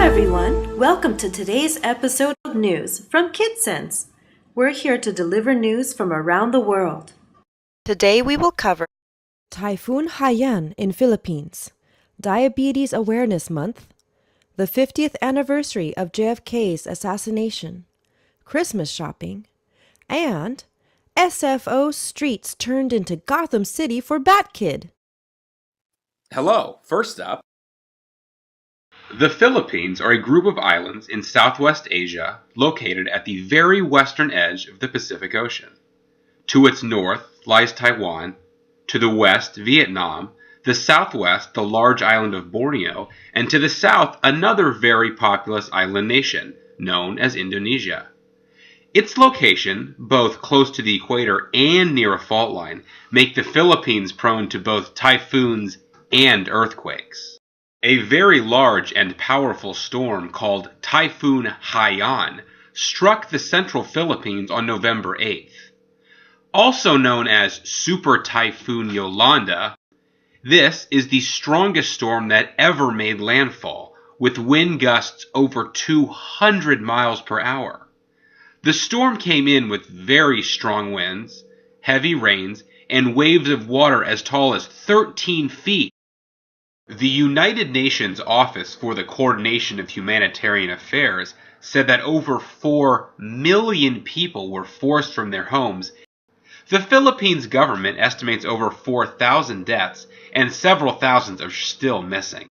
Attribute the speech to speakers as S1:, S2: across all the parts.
S1: everyone. Welcome to today's episode of News from KidSense. We're here to deliver news from around the world.
S2: Today we will cover
S3: Typhoon Haiyan in Philippines, Diabetes Awareness Month, the 50th anniversary of JFK's assassination, Christmas shopping, and SFO streets turned into Gotham City for Batkid.
S4: Hello, first up. The Philippines are a group of islands in Southwest Asia located at the very western edge of the Pacific Ocean. To its north lies Taiwan, to the west Vietnam, the southwest the large island of Borneo, and to the south another very populous island nation known as Indonesia. Its location, both close to the equator and near a fault line, make the Philippines prone to both typhoons and earthquakes. A very large and powerful storm called Typhoon Haiyan struck the central Philippines on November 8th. Also known as Super Typhoon Yolanda, this is the strongest storm that ever made landfall, with wind gusts over 200 miles per hour. The storm came in with very strong winds, heavy rains, and waves of water as tall as 13 feet. The United Nations Office for the Coordination of Humanitarian Affairs said that over 4 million people were forced from their homes. The Philippines government estimates over 4,000 deaths, and several thousands are still missing.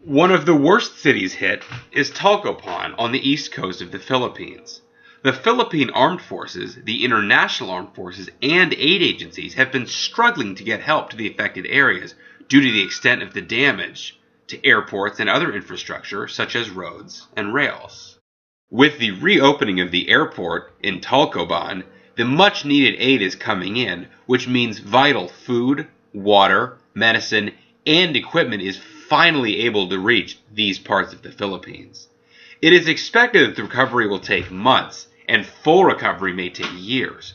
S4: One of the worst cities hit is Tacloban on the east coast of the Philippines. The Philippine Armed Forces, the International Armed Forces, and aid agencies have been struggling to get help to the affected areas due to the extent of the damage to airports and other infrastructure such as roads and rails. With the reopening of the airport in Tacloban, the much-needed aid is coming in, which means vital food, water, medicine, and equipment is finally able to reach these parts of the Philippines. It is expected that the recovery will take months, and full recovery may take years.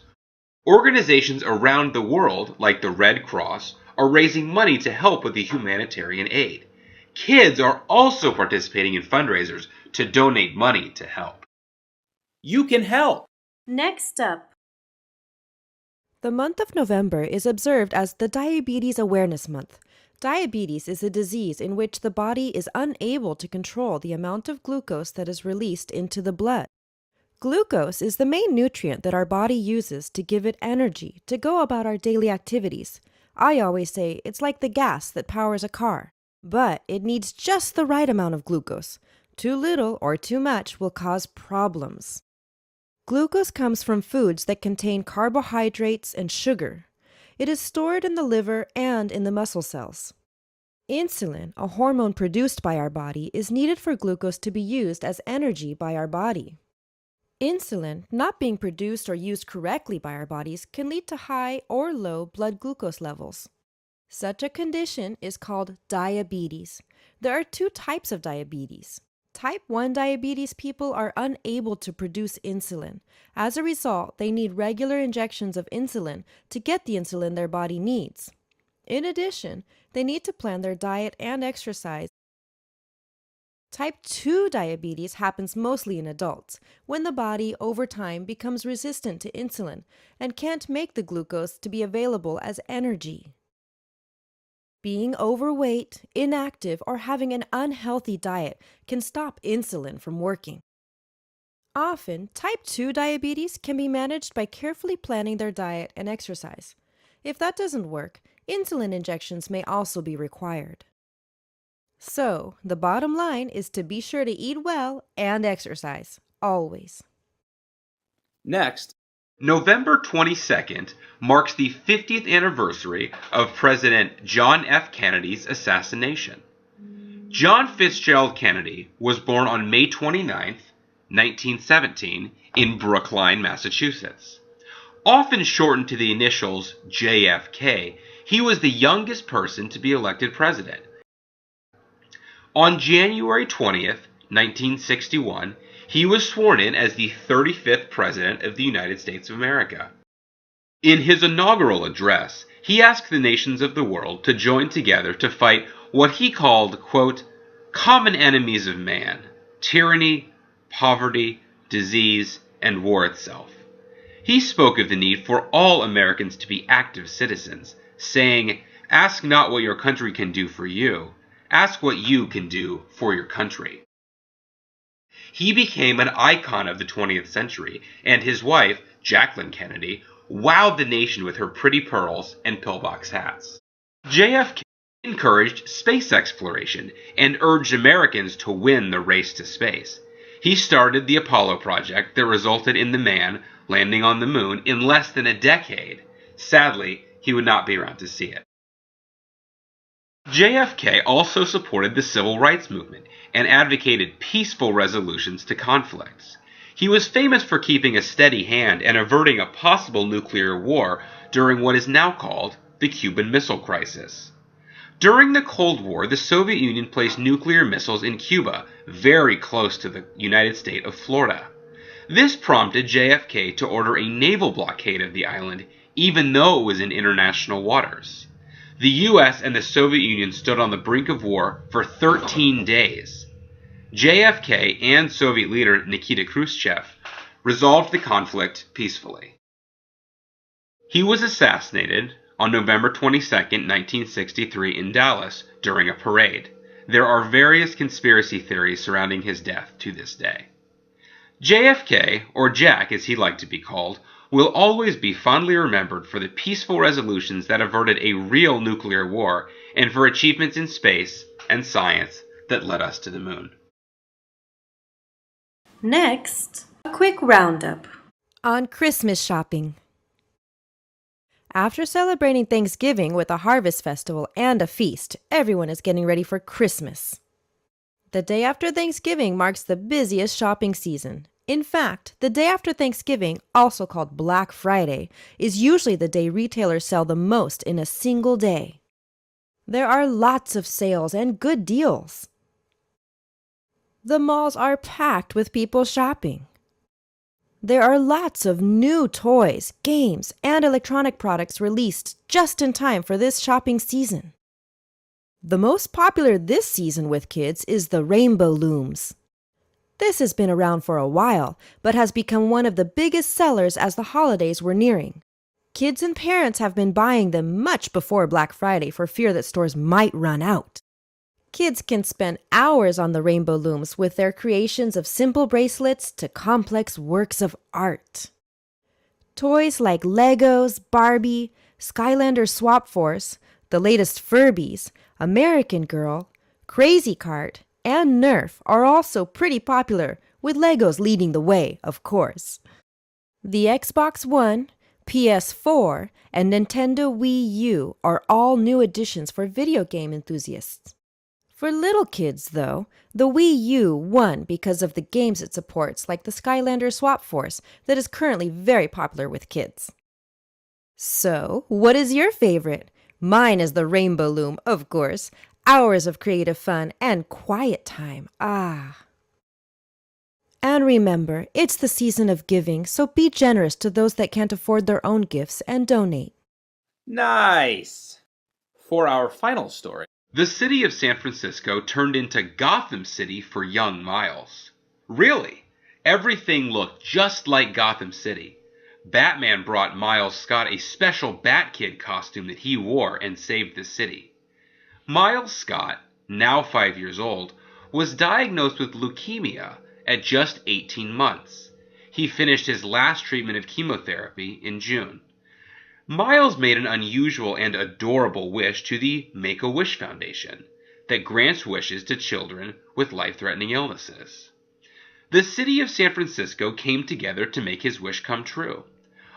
S4: Organizations around the world, like the Red Cross, are raising money to help with the humanitarian aid. Kids are also participating in fundraisers to donate money to help.
S5: You can help!
S1: Next up.
S3: The month of November is observed as the Diabetes Awareness Month. Diabetes is a disease in which the body is unable to control the amount of glucose that is released into the blood. Glucose is the main nutrient that our body uses to give it energy to go about our daily activities. I always say it's like the gas that powers a car, but it needs just the right amount of glucose. Too little or too much will cause problems. Glucose comes from foods that contain carbohydrates and sugar. It is stored in the liver and in the muscle cells. Insulin, a hormone produced by our body, is needed for glucose to be used as energy by our body. Insulin, not being produced or used correctly by our bodies, can lead to high or low blood glucose levels. Such a condition is called diabetes. There are 2 types of diabetes. Type 1 diabetes people are unable to produce insulin. As a result, they need regular injections of insulin to get the insulin their body needs. In addition, they need to plan their diet and exercise. Type 2 diabetes happens mostly in adults, when the body over time becomes resistant to insulin and can't make the glucose to be available as energy. Being overweight, inactive, or having an unhealthy diet can stop insulin from working. Often, type 2 diabetes can be managed by carefully planning their diet and exercise. If that doesn't work, insulin injections may also be required. So, the bottom line is to be sure to eat well and exercise, always.
S5: Next,
S4: November 22nd marks the 50th anniversary of President John F. Kennedy's assassination. John Fitzgerald Kennedy was born on May 29, 1917, in Brookline, Massachusetts. Often shortened to the initials JFK, he was the youngest person to be elected president. On January 20th, 1961, he was sworn in as the 35th President of the United States of America. In his inaugural address, he asked the nations of the world to join together to fight what he called, quote, common enemies of man, tyranny, poverty, disease, and war itself. He spoke of the need for all Americans to be active citizens, saying, "Ask not what your country can do for you, ask what you can do for your country." He became an icon of the 20th century, and his wife, Jacqueline Kennedy, wowed the nation with her pretty pearls and pillbox hats. JFK encouraged space exploration and urged Americans to win the race to space. He started the Apollo project that resulted in the man landing on the moon in less than a decade. Sadly, he would not be around to see it. JFK also supported the civil rights movement and advocated peaceful resolutions to conflicts. He was famous for keeping a steady hand and averting a possible nuclear war during what is now called the Cuban Missile Crisis. During the Cold War, the Soviet Union placed nuclear missiles in Cuba, very close to the United States of Florida. This prompted JFK to order a naval blockade of the island, even though it was in international waters. The US and the Soviet Union stood on the brink of war for 13 days. JFK and Soviet leader Nikita Khrushchev resolved the conflict peacefully. He was assassinated on November 22, 1963 in Dallas during a parade. There are various conspiracy theories surrounding his death to this day. JFK, or Jack as he liked to be called, will always be fondly remembered for the peaceful resolutions that averted a real nuclear war and for achievements in space and science that led us to the moon.
S1: Next, a quick roundup
S3: on Christmas shopping. After celebrating Thanksgiving with a harvest festival and a feast, everyone is getting ready for Christmas. The day after Thanksgiving marks the busiest shopping season. In fact, the day after Thanksgiving, also called Black Friday, is usually the day retailers sell the most in a single day. There are lots of sales and good deals. The malls are packed with people shopping. There are lots of new toys, games, and electronic products released just in time for this shopping season. The most popular this season with kids is the rainbow looms. This has been around for a while, but has become one of the biggest sellers as the holidays were nearing. Kids and parents have been buying them much before Black Friday for fear that stores might run out. Kids can spend hours on the rainbow looms with their creations of simple bracelets to complex works of art. Toys like Legos, Barbie, Skylander Swap Force, the latest Furbies, American Girl, Crazy Cart, and Nerf are also pretty popular, with Legos leading the way, of course. The Xbox One, PS4, and Nintendo Wii U are all new additions for video game enthusiasts. For little kids, though, the Wii U won because of the games it supports, like the Skylander Swap Force, that is currently very popular with kids. So, what is your favorite? Mine is the Rainbow Loom, of course. Hours of creative fun and quiet time. And remember, it's the season of giving, so be generous to those that can't afford their own gifts and donate.
S5: Nice! For our final story,
S4: the city of San Francisco turned into Gotham City for young Miles. Really, everything looked just like Gotham City. Batman brought Miles Scott a special Batkid costume that he wore and saved the city. Miles Scott, now 5 years old, was diagnosed with leukemia at just 18 months. He finished his last treatment of chemotherapy in June. Miles made an unusual and adorable wish to the Make-A-Wish Foundation that grants wishes to children with life-threatening illnesses. The city of San Francisco came together to make his wish come true.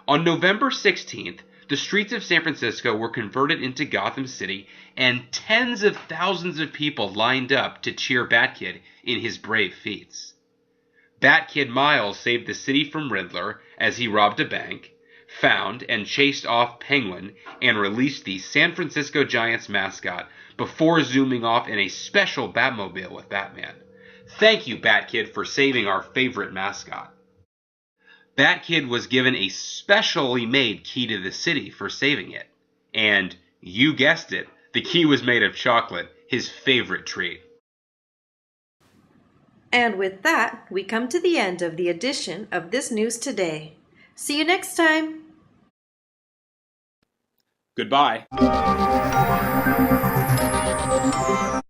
S4: On November 16th, the streets of San Francisco were converted into Gotham City, and tens of thousands of people lined up to cheer Batkid in his brave feats. Batkid Miles saved the city from Riddler as he robbed a bank, found and chased off Penguin, and released the San Francisco Giants mascot before zooming off in a special Batmobile with Batman. Thank you, Batkid, for saving our favorite mascot. Batkid was given a specially made key to the city for saving it. And, you guessed it, the key was made of chocolate, his favorite treat.
S1: And with that, we come to the end of the edition of This News Today. See you next time!
S5: Goodbye.